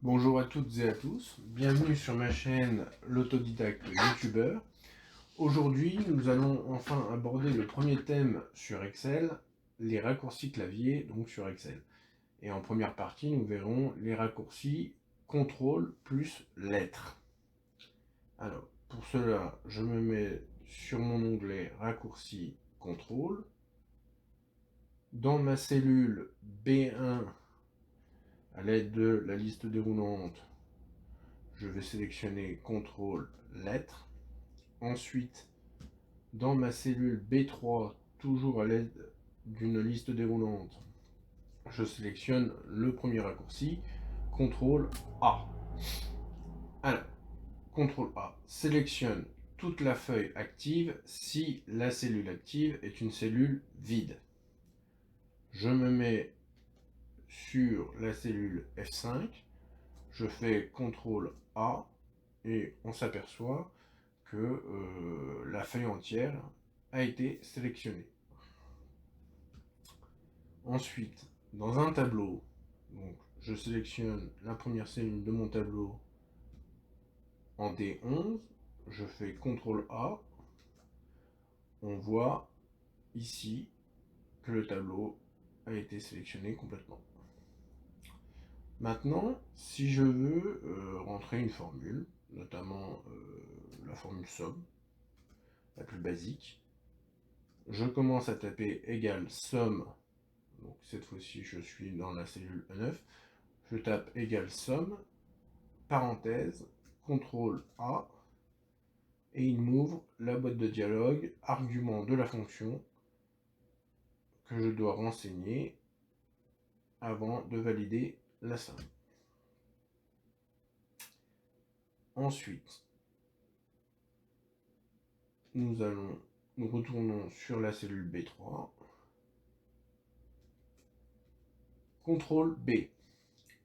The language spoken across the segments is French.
Bonjour à toutes et à tous, bienvenue sur ma chaîne L'autodidacte youtubeur. Aujourd'hui, nous allons enfin aborder le premier thème sur Excel, les raccourcis clavier, donc sur Excel. Et en première partie, nous verrons les raccourcis CTRL plus lettres. Alors, pour cela, je me mets sur mon onglet raccourcis CTRL. Dans ma cellule B1, à l'aide de la liste déroulante, je vais sélectionner CTRL lettres. Ensuite, dans ma cellule B3, toujours à l'aide d'une liste déroulante, je sélectionne le premier raccourci, CTRL A. Alors, CTRL A sélectionne toute la feuille active si la cellule active est une cellule vide. Je me mets sur la cellule F5, je fais CTRL A et on s'aperçoit que la feuille entière a été sélectionnée. Ensuite, dans un tableau, donc, je sélectionne la première cellule de mon tableau en D11, je fais CTRL A, on voit ici que le tableau a été sélectionné complètement. Maintenant, si je veux rentrer une formule, notamment la formule somme, la plus basique, je commence à taper égale somme. Donc cette fois-ci, je suis dans la cellule E9. Je tape égale somme, parenthèse, CTRL A, et il m'ouvre la boîte de dialogue, argument de la fonction que je dois renseigner avant de valider la somme. Ensuite, nous retournons sur la cellule B3, CTRL B.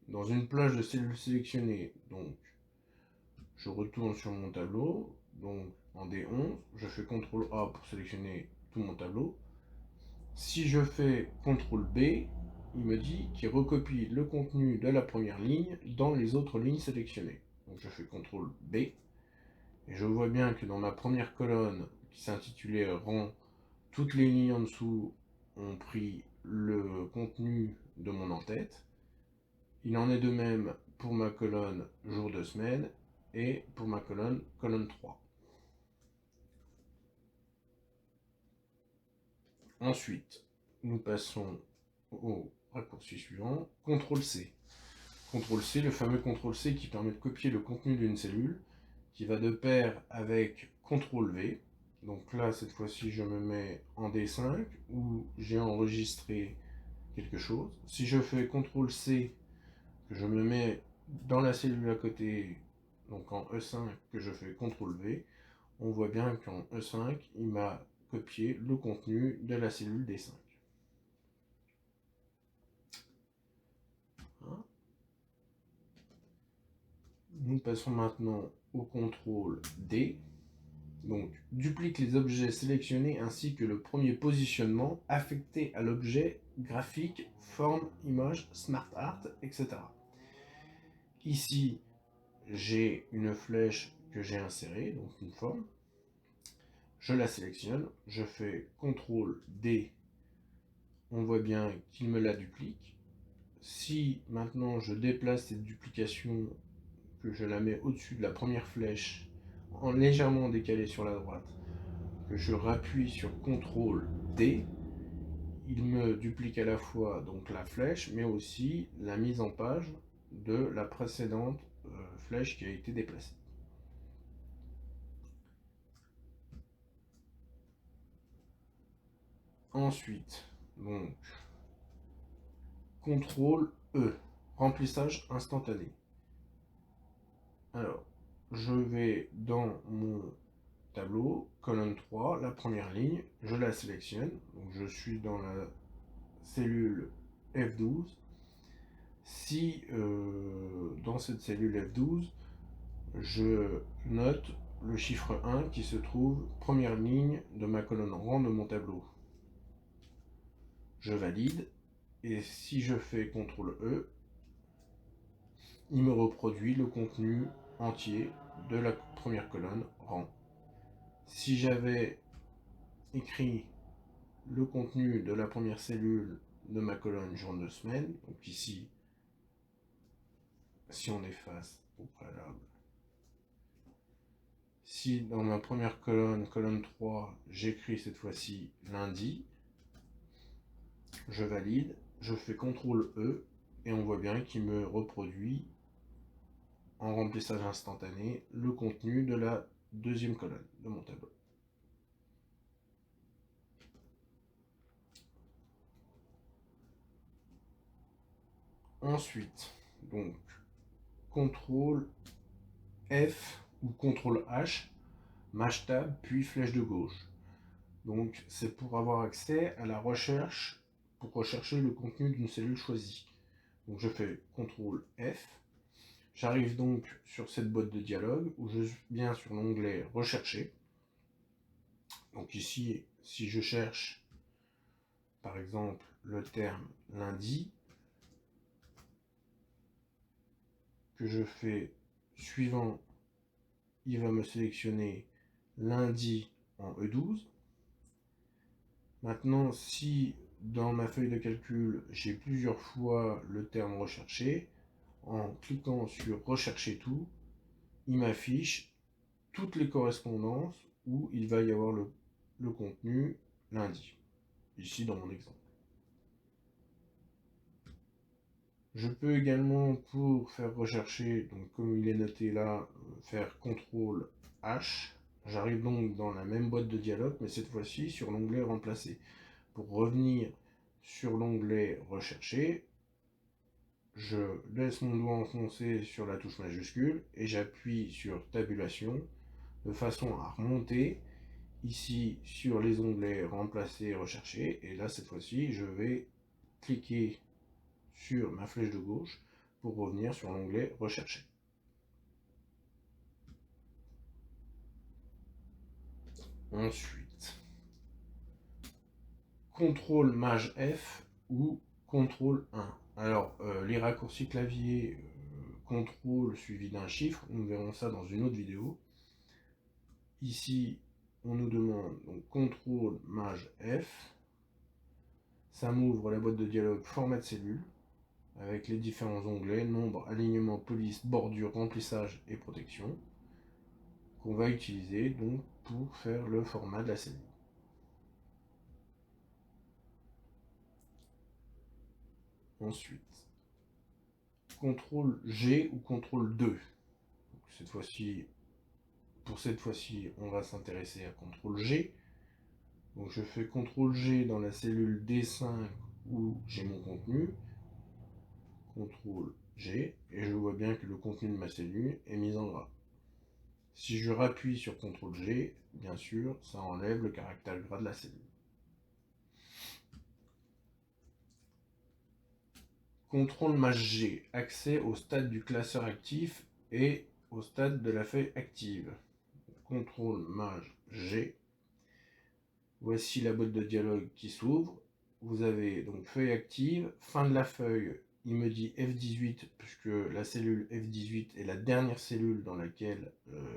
Dans une plage de cellules sélectionnées, donc je retourne sur mon tableau, donc en D11, je fais CTRL A pour sélectionner tout mon tableau. Si je fais CTRL B, il me dit qu'il recopie le contenu de la première ligne dans les autres lignes sélectionnées. Donc je fais CTRL B, et je vois bien que dans ma première colonne, qui s'intitulait rang, toutes les lignes en dessous ont pris le contenu de mon en-tête. Il en est de même pour ma colonne jour de semaine et pour ma colonne 3. Ensuite, nous passons au raccourci suivant, CTRL-C. CTRL-C, le fameux CTRL-C qui permet de copier le contenu d'une cellule, qui va de pair avec CTRL-V. Donc là, cette fois-ci, je me mets en D5, où j'ai enregistré quelque chose. Si je fais CTRL-C, que je me mets dans la cellule à côté, donc en E5, que je fais CTRL-V, on voit bien qu'en E5, il m'a copié le contenu de la cellule D5. Nous passons maintenant au CTRL D. Donc, duplique les objets sélectionnés ainsi que le premier positionnement affecté à l'objet graphique, forme, image, smart art, etc. Ici, j'ai une flèche que j'ai insérée, donc une forme. Je la sélectionne, je fais CTRL D, on voit bien qu'il me la duplique. Si maintenant je déplace cette duplication, que je la mets au-dessus de la première flèche, en légèrement décalée sur la droite, que je rappuie sur CTRL D, il me duplique à la fois donc la flèche, mais aussi la mise en page de la précédente flèche qui a été déplacée. Ensuite, donc, CTRL E, remplissage instantané. Alors, je vais dans mon tableau, colonne 3, la première ligne, je la sélectionne, donc je suis dans la cellule F12. Si dans cette cellule F12, je note le chiffre 1 qui se trouve première ligne de ma colonne rang de mon tableau. Je valide, et si je fais CTRL E, il me reproduit le contenu entier de la première colonne rang. Si j'avais écrit le contenu de la première cellule de ma colonne jour de semaine, donc ici, si on efface au préalable, si dans ma première colonne, colonne 3, j'écris cette fois-ci lundi, je valide, je fais CTRL E, et on voit bien qu'il me reproduit en remplissage instantané le contenu de la deuxième colonne de mon tableau. Ensuite, donc, CTRL F ou CTRL H, Maj Tab, puis flèche de gauche. Donc, c'est pour avoir accès à la recherche, pour rechercher le contenu d'une cellule choisie. Donc, je fais CTRL F. J'arrive donc sur cette boîte de dialogue où je viens sur l'onglet Rechercher. Donc ici, si je cherche par exemple le terme lundi, que je fais suivant, il va me sélectionner lundi en E12. Maintenant, si dans ma feuille de calcul, j'ai plusieurs fois le terme recherché, en cliquant sur Rechercher tout, il m'affiche toutes les correspondances où il va y avoir le contenu lundi, ici dans mon exemple. Je peux également, pour faire rechercher, donc comme il est noté là, faire CTRL H. J'arrive donc dans la même boîte de dialogue, mais cette fois-ci sur l'onglet Remplacer. Pour revenir sur l'onglet Rechercher, je laisse mon doigt enfoncé sur la touche majuscule et j'appuie sur Tabulation de façon à remonter ici sur les onglets Remplacer et Rechercher. Et là, cette fois-ci, je vais cliquer sur ma flèche de gauche pour revenir sur l'onglet Rechercher. Ensuite, CTRL Maj F ou CTRL 1. Alors, les raccourcis clavier CTRL suivi d'un chiffre, nous verrons ça dans une autre vidéo. Ici, on nous demande donc CTRL Maj F. Ça m'ouvre la boîte de dialogue Format de cellule avec les différents onglets, nombre, alignement, police, bordure, remplissage et protection, qu'on va utiliser donc pour faire le format de la cellule. Ensuite, CTRL G ou CTRL 2. Pour cette fois-ci, on va s'intéresser à CTRL G. Donc je fais CTRL G dans la cellule D5 où j'ai mon contenu. CTRL G, et je vois bien que le contenu de ma cellule est mis en gras. Si je rappuie sur CTRL G, bien sûr, ça enlève le caractère gras de la cellule. CTRL Maj G, accès au stade du classeur actif et au stade de la feuille active. CTRL Maj G. Voici la boîte de dialogue qui s'ouvre. Vous avez donc feuille active, fin de la feuille, il me dit F18 puisque la cellule F18 est la dernière cellule dans laquelle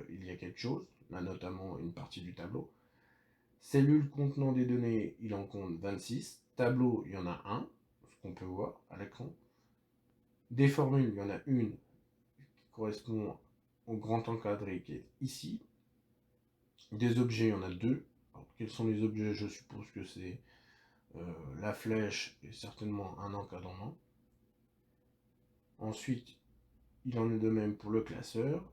il y a quelque chose, là notamment une partie du tableau. Cellule contenant des données, il en compte 26. Tableau, il y en a un, ce qu'on peut voir à l'écran. Des formules, il y en a une qui correspond au grand encadré qui est ici. Des objets, il y en a deux. Alors, quels sont les objets? Je suppose que c'est la flèche et certainement un encadrement. Ensuite, il en est de même pour le classeur.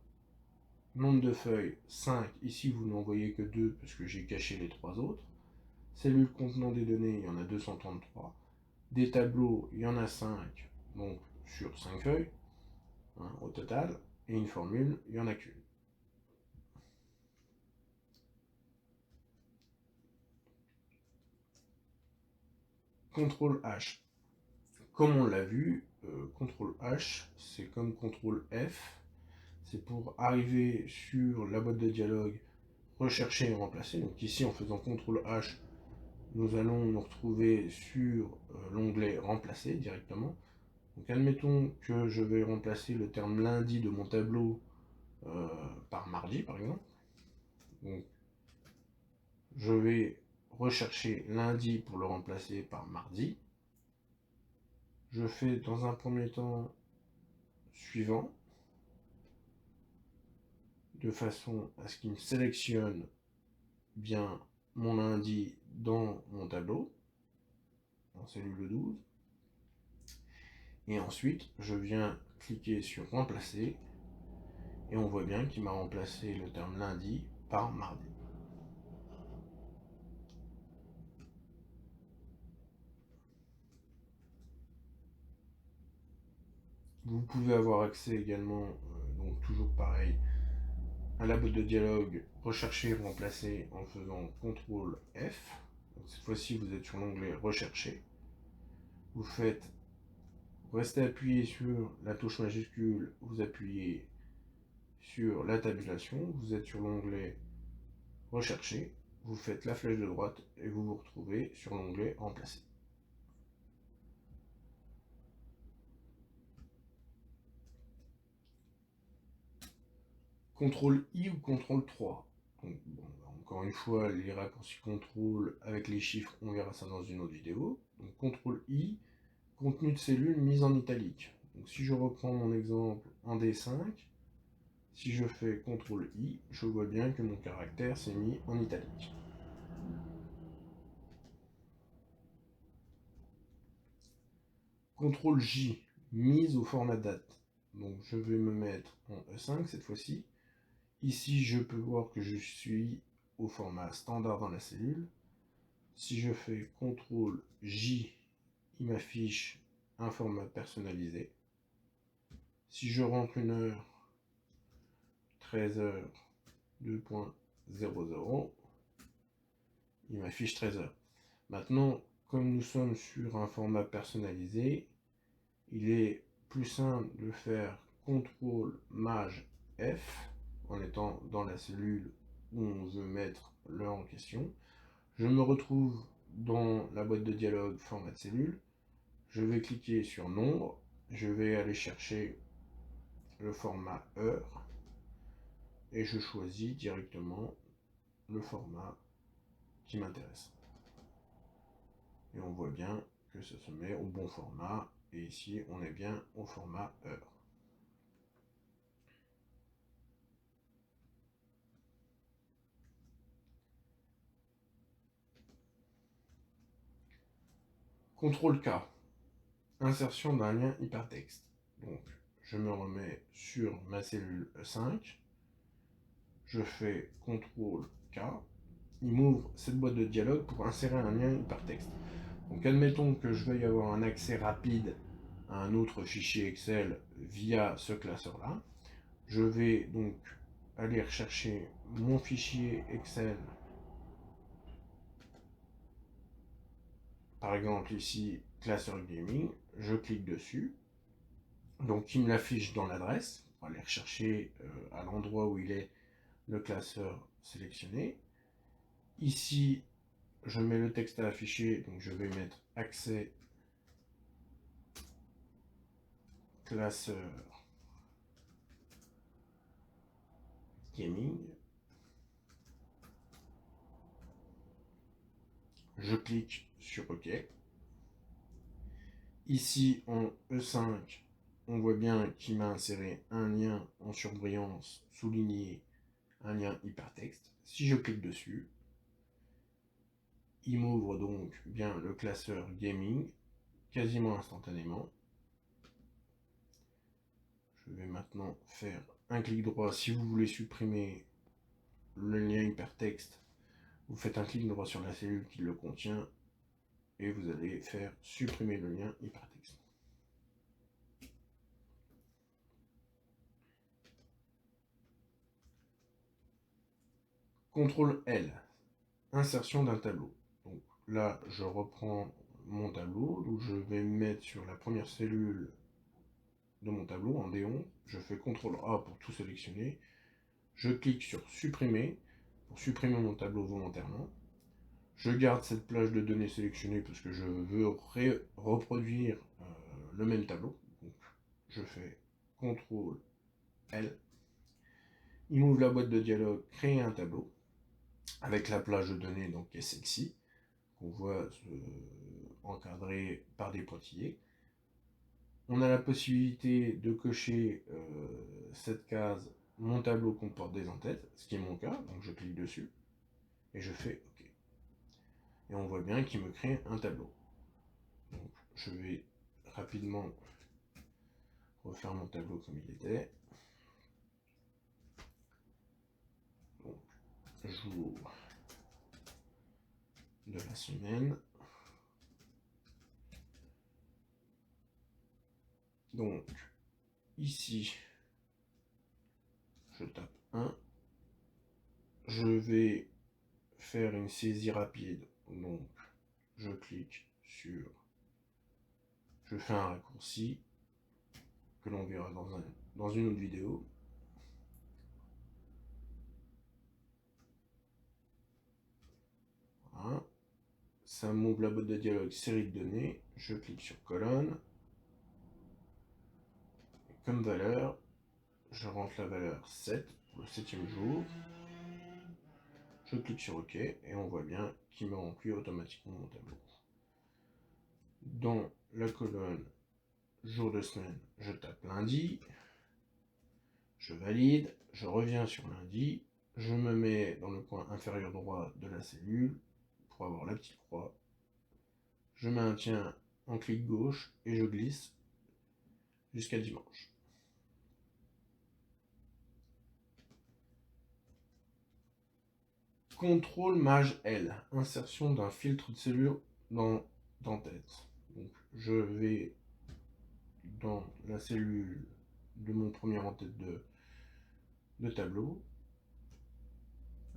Nombre de feuilles, 5. Ici, vous n'en voyez que 2 parce que j'ai caché les 3 autres. Cellules contenant des données, il y en a 233. Des tableaux, il y en a 5, donc sur 5 feuilles hein, au total. Et une formule, il n'y en a qu'une. CTRL H. Comme on l'a vu, CTRL H, c'est comme CTRL F. C'est pour arriver sur la boîte de dialogue, rechercher et remplacer. Donc ici, en faisant CTRL H, nous allons nous retrouver sur l'onglet Remplacer directement. Donc admettons que je vais remplacer le terme lundi de mon tableau par mardi par exemple. Donc je vais rechercher lundi pour le remplacer par mardi. Je fais dans un premier temps suivant, de façon à ce qu'il me sélectionne bien mon lundi dans mon tableau, en cellule 12. Et ensuite, je viens cliquer sur remplacer, et on voit bien qu'il m'a remplacé le terme lundi par mardi. Vous pouvez avoir accès également, donc toujours pareil, à la boîte de dialogue, rechercher, remplacer en faisant CTRL F. Donc cette fois-ci, vous êtes sur l'onglet rechercher. Vous restez appuyé sur la touche majuscule, vous appuyez sur la tabulation, vous êtes sur l'onglet rechercher, vous faites la flèche de droite et vous vous retrouvez sur l'onglet remplacer. CTRL I ou CTRL 3. Donc, bon, encore une fois, les raccourcis contrôle avec les chiffres, on verra ça dans une autre vidéo. Donc CTRL I, contenu de cellule mise en italique. Donc si je reprends mon exemple en D5, si je fais CTRL I, je vois bien que mon caractère s'est mis en italique. CTRL J, mise au format date. Donc je vais me mettre en E5 cette fois-ci. Ici, je peux voir que je suis au format standard dans la cellule. Si je fais CTRL J, il m'affiche un format personnalisé. Si je rentre une heure, 13h, 2.00, il m'affiche 13h. Maintenant, comme nous sommes sur un format personnalisé, il est plus simple de faire CTRL MAJ F en étant dans la cellule où on veut mettre l'heure en question. Je me retrouve dans la boîte de dialogue format de cellule. Je vais cliquer sur nombre. Je vais aller chercher le format heure et je choisis directement le format qui m'intéresse. Et on voit bien que ça se met au bon format. Et ici, on est bien au format heure. CTRL K, insertion d'un lien hypertexte. Donc, je me remets sur ma cellule E5. Je fais CTRL K. Il m'ouvre cette boîte de dialogue pour insérer un lien hypertexte. Donc admettons que je veuille avoir un accès rapide à un autre fichier Excel via ce classeur-là. Je vais donc aller rechercher mon fichier Excel. Par exemple ici, classeur gaming. Je clique dessus. Donc il me l'affiche dans l'adresse. On va aller rechercher à l'endroit où il est le classeur sélectionné. Ici, je mets le texte à afficher, donc je vais mettre accès classeur gaming. Je clique sur OK. Ici en E5, on voit bien qu'il m'a inséré un lien en surbrillance souligné, un lien hypertexte. Si je clique dessus, il m'ouvre donc bien le classeur gaming quasiment instantanément. Je vais maintenant faire un clic droit. Si vous voulez supprimer le lien hypertexte, vous faites un clic droit sur la cellule qui le contient et vous allez faire supprimer le lien hypertexte. CTRL L, insertion d'un tableau. Donc là, je reprends mon tableau, donc je vais me mettre sur la première cellule de mon tableau en D11. Je fais CTRL A pour tout sélectionner. Je clique sur supprimer pour supprimer mon tableau volontairement. Je garde cette plage de données sélectionnée parce que je veux reproduire le même tableau. je fais CTRL L. Il m'ouvre la boîte de dialogue, créer un tableau, avec la plage de données donc, qui est sexy, qu'on voit encadré par des pointillés. On a la possibilité de cocher cette case, mon tableau comporte des entêtes, ce qui est mon cas, donc je clique dessus, et je fais OK. Et on voit bien qu'il me crée un tableau. Donc je vais rapidement refaire mon tableau comme il était. Donc, jour de la semaine. Donc, ici, je tape 1. Je vais faire une saisie rapide. Donc, je clique sur... Je fais un raccourci que l'on verra dans une autre vidéo. Voilà. Ça m'ouvre la boîte de dialogue série de données. Je clique sur colonne. Et comme valeur, je rentre la valeur 7 pour le 7e jour. Je clique sur OK et on voit bien qu'il me remplit automatiquement mon tableau. Dans la colonne jour de semaine, je tape lundi. Je valide, je reviens sur lundi. Je me mets dans le coin inférieur droit de la cellule pour avoir la petite croix. Je maintiens en clic gauche et je glisse jusqu'à dimanche. CTRL Maj L, insertion d'un filtre de cellule d'entête. Donc je vais dans la cellule de mon premier en-tête de tableau.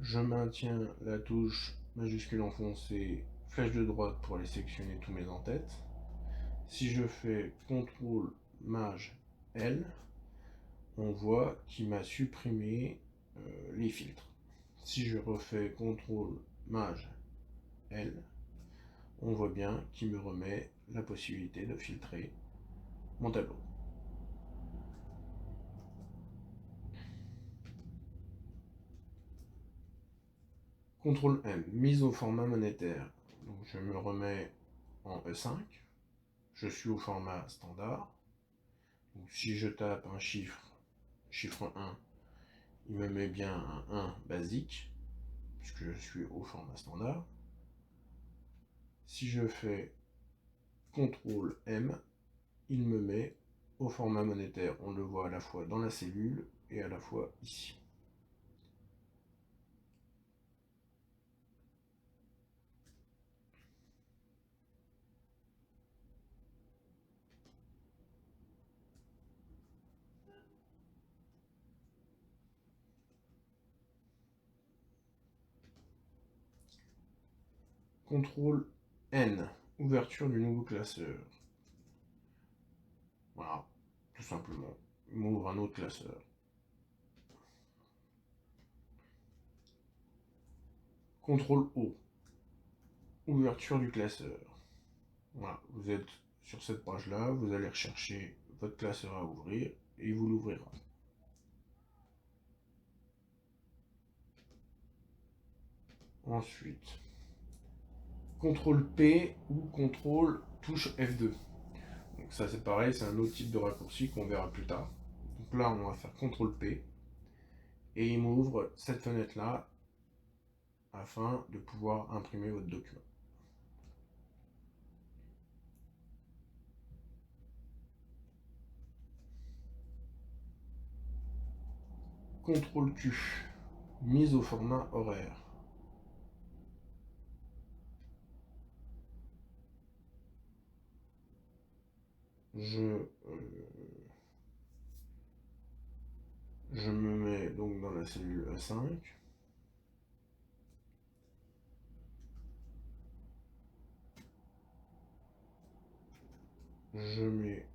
Je maintiens la touche majuscule enfoncée, flèche de droite pour aller sélectionner tous mes en-têtes. Si je fais CTRL Maj L, on voit qu'il m'a supprimé les filtres. Si je refais CTRL Maj L, on voit bien qu'il me remet la possibilité de filtrer mon tableau. CTRL M, mise au format monétaire. Donc je me remets en E5. Je suis au format standard. Donc si je tape un chiffre 1, il me met bien un 1 basique, puisque je suis au format standard. Si je fais CTRL M, il me met au format monétaire. On le voit à la fois dans la cellule et à la fois ici. CTRL N, ouverture du nouveau classeur. Voilà, tout simplement. Il m'ouvre un autre classeur. CTRL O, ouverture du classeur. Voilà, vous êtes sur cette page-là, vous allez rechercher votre classeur à ouvrir et il vous l'ouvrira. Ensuite, CTRL P ou CTRL touche F2. Donc ça c'est pareil, c'est un autre type de raccourci qu'on verra plus tard. Donc là on va faire CTRL P et il m'ouvre cette fenêtre-là afin de pouvoir imprimer votre document. CTRL Q, mise au format horaire. Je me mets donc dans la cellule E5. Je mets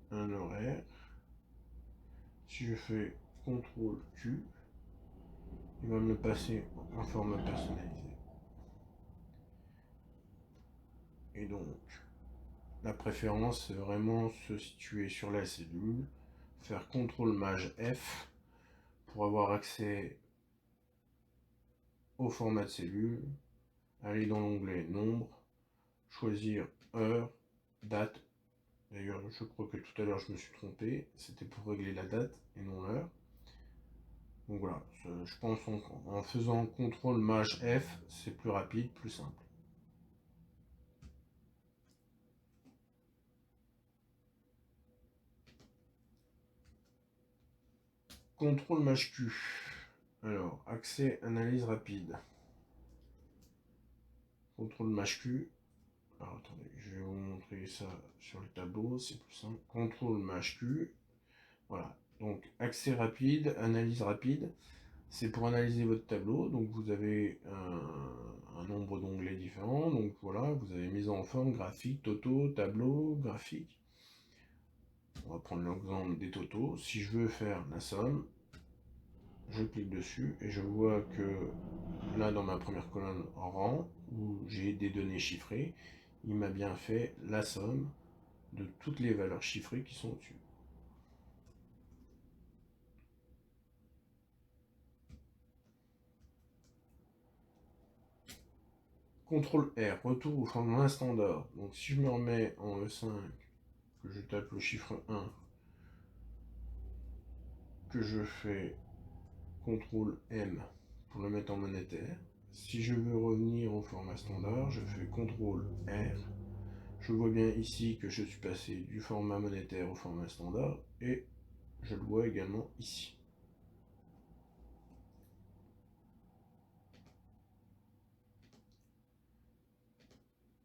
un horaire. Si je fais CTRL Q, il va me le passer en format personnalisé. Et donc, la préférence, c'est vraiment se situer sur la cellule, faire CTRL Maj F pour avoir accès au format de cellule, aller dans l'onglet Nombre, choisir heure, date. D'ailleurs, je crois que tout à l'heure je me suis trompé, c'était pour régler la date et non l'heure. Donc voilà, je pense en faisant CTRL Maj F, c'est plus rapide, plus simple. CTRL Maj Q. Alors, accès, analyse rapide. CTRL Maj Q. Alors attendez, je vais vous montrer ça sur le tableau, c'est plus simple. CTRL Maj Q. Voilà. Donc accès rapide, analyse rapide. C'est pour analyser votre tableau. Donc vous avez un nombre d'onglets différents. Donc voilà, vous avez mise en forme, graphique, toto, tableau, graphique. On va prendre l'exemple des totaux. Si je veux faire la somme, je clique dessus et je vois que là dans ma première colonne rang, où j'ai des données chiffrées, il m'a bien fait la somme de toutes les valeurs chiffrées qui sont au-dessus. CTRL R, retour au format standard. Donc si je me remets en E5, que je tape le chiffre 1, que je fais CTRL M pour le mettre en monétaire. Si je veux revenir au format standard, je fais CTRL R. Je vois bien ici que je suis passé du format monétaire au format standard et je le vois également ici.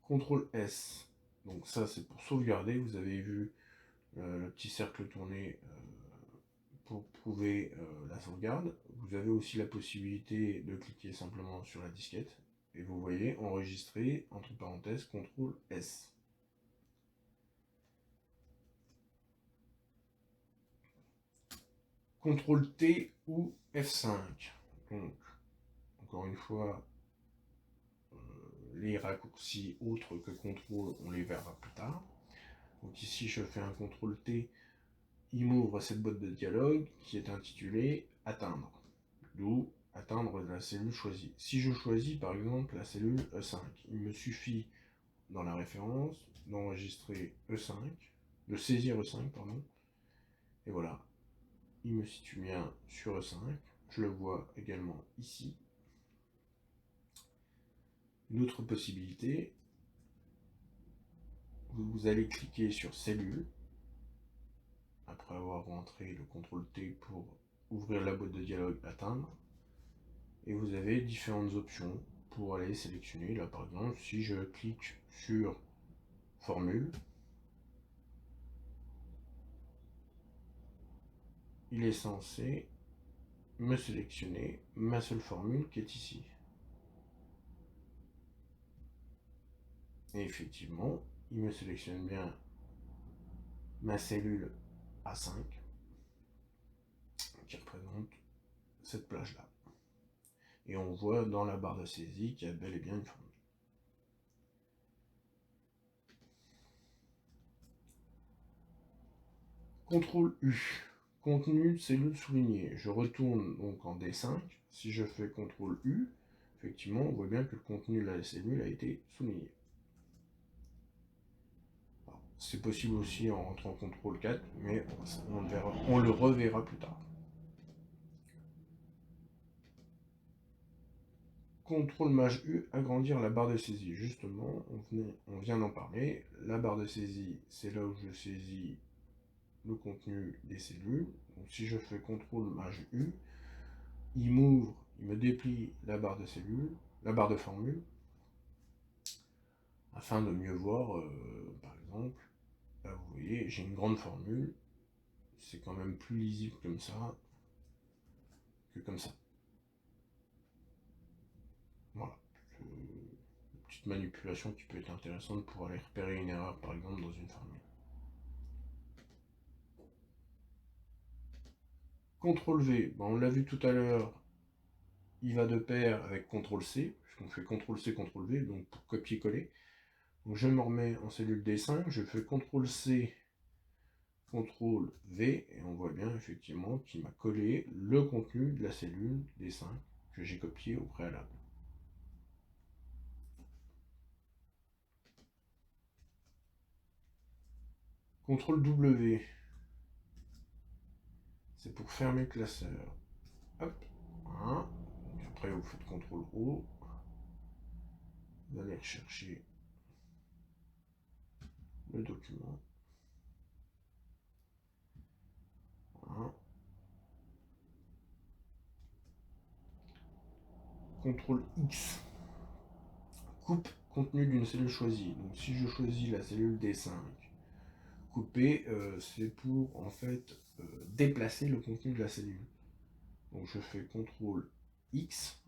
CTRL S. Donc ça c'est pour sauvegarder. Vous avez vu le petit cercle tourné pour prouver la sauvegarde. Vous avez aussi la possibilité de cliquer simplement sur la disquette et vous voyez enregistrer entre parenthèses CTRL S. CTRL T ou F5. Donc, encore une fois, les raccourcis autres que CTRL, on les verra plus tard. Donc ici, je fais un CTRL T, il m'ouvre cette boîte de dialogue qui est intitulée Atteindre. D'où atteindre la cellule choisie. Si je choisis par exemple la cellule E5, il me suffit dans la référence d'enregistrer E5, de saisir E5, pardon, et voilà, il me situe bien sur E5, je le vois également ici. Une autre possibilité, vous allez cliquer sur cellule, après avoir rentré le CTRL T pour ouvrir la boîte de dialogue atteindre, et vous avez différentes options pour aller sélectionner. Là par exemple, si je clique sur formule, il est censé me sélectionner ma seule formule qui est ici. Et effectivement, il me sélectionne bien ma cellule A5 qui représente cette plage-là. Et on voit dans la barre de saisie qu'il y a bel et bien une formule. CTRL U, contenu cellule soulignée. Je retourne donc en D5. Si je fais CTRL U, effectivement, on voit bien que le contenu de la cellule a été souligné. C'est possible aussi en rentrant CTRL 4, mais on le reverra plus tard. CTRL Maj U, agrandir la barre de saisie. Justement, on vient d'en parler. La barre de saisie, c'est là où je saisis le contenu des cellules. Donc si je fais CTRL Maj U, il m'ouvre, il me déplie la barre de cellules, la barre de formule, afin de mieux voir, par exemple, là vous voyez, j'ai une grande formule, c'est quand même plus lisible comme ça que comme ça. Voilà. Une petite manipulation qui peut être intéressante pour aller repérer une erreur, par exemple, dans une formule. CTRL V, bon, on l'a vu tout à l'heure, il va de pair avec CTRL C, puisqu'on fait CTRL C, CTRL V, donc pour copier-coller. Donc je me remets en cellule D5, je fais CTRL-C, CTRL-V, et on voit bien effectivement qu'il m'a collé le contenu de la cellule D5 que j'ai copié au préalable. CTRL-W, c'est pour fermer le classeur. Hop, voilà. Donc après vous faites CTRL-O, vous allez rechercher le document. Voilà. CTRL-X, coupe contenu d'une cellule choisie. Donc si je choisis la cellule D5, couper, c'est pour en fait déplacer le contenu de la cellule. Donc je fais CTRL-X,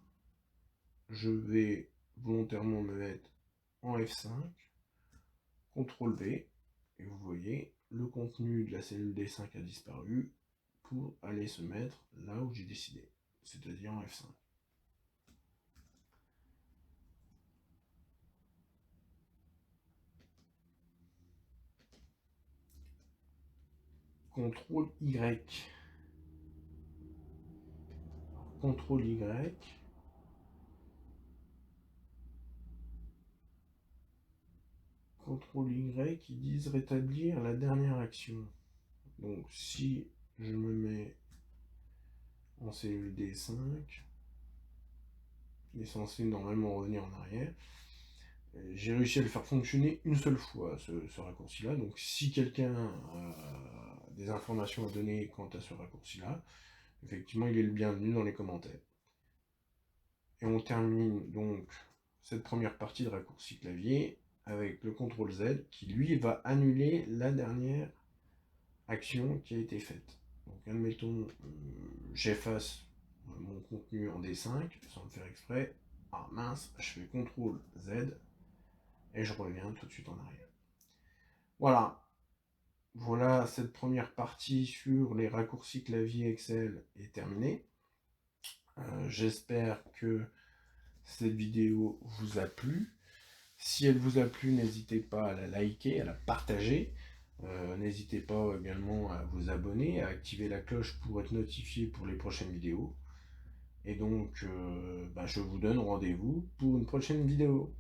je vais volontairement me mettre en F5, CTRL-V, et vous voyez, le contenu de la cellule D5 a disparu pour aller se mettre là où j'ai décidé, c'est-à-dire en F5. CTRL-Y, CTRL-Y, CTRL-Y qui disent rétablir la dernière action. Donc si je me mets en cellule D5, il est censé normalement revenir en arrière. J'ai réussi à le faire fonctionner une seule fois, ce raccourci-là. Donc si quelqu'un a des informations à donner quant à ce raccourci-là, effectivement, il est le bienvenu dans les commentaires. Et on termine donc cette première partie de raccourci clavier avec le CTRL-Z qui, lui, va annuler la dernière action qui a été faite. Donc, admettons, j'efface mon contenu en D5 sans le faire exprès. Ah mince, je fais CTRL-Z et je reviens tout de suite en arrière. Voilà. Voilà, cette première partie sur les raccourcis clavier Excel est terminée. J'espère que cette vidéo vous a plu. Si elle vous a plu, n'hésitez pas à la liker, à la partager. N'hésitez pas également à vous abonner, à activer la cloche pour être notifié pour les prochaines vidéos. Et donc, je vous donne rendez-vous pour une prochaine vidéo.